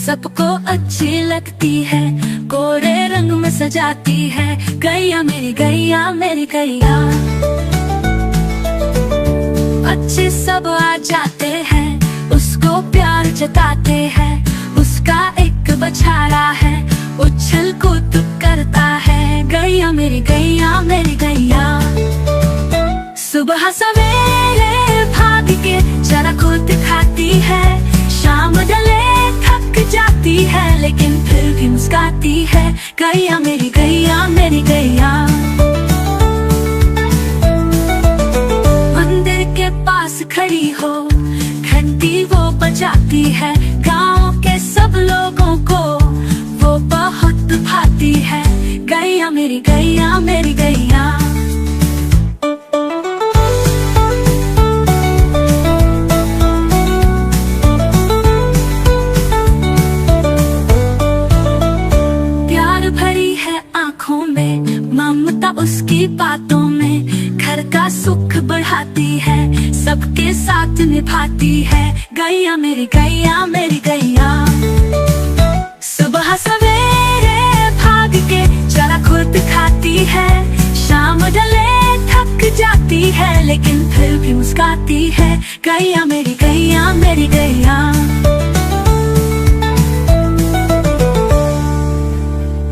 सबको अच्छी लगती है, कोरे रंग में सजाती है। गैया मेरी गैया मेरी गैया। अच्छे सब आ जाते हैं, उसको प्यार जताते हैं। उसका एक बछड़ा है, उछल कूद करता है। गैया मेरी गैया मेरी गैया। सुबह सवेरे भाग के जरा खुद खाती है, शाम ढले थक जाती है, लेकिन फिर भी मुस्काती है। गैया मेरी गैया मेरी गैया। मंदिर के पास खड़ी हो, घंटी वो बजाती है। गांव के सब लोगों को वो बहुत भाती है। गैया मेरी गैया मेरी गैया। भरी है आँखों में, ममता उसकी बातों में। घर का सुख बढ़ाती है, सबके साथ निभाती है। गैया मेरी गैया मेरी गैया। सुबह सवेरे भाग के जरा खुद खाती है, शाम ढले थक जाती है, लेकिन फिर भी मुस्काती है। गैया मेरी गैया मेरी गैया।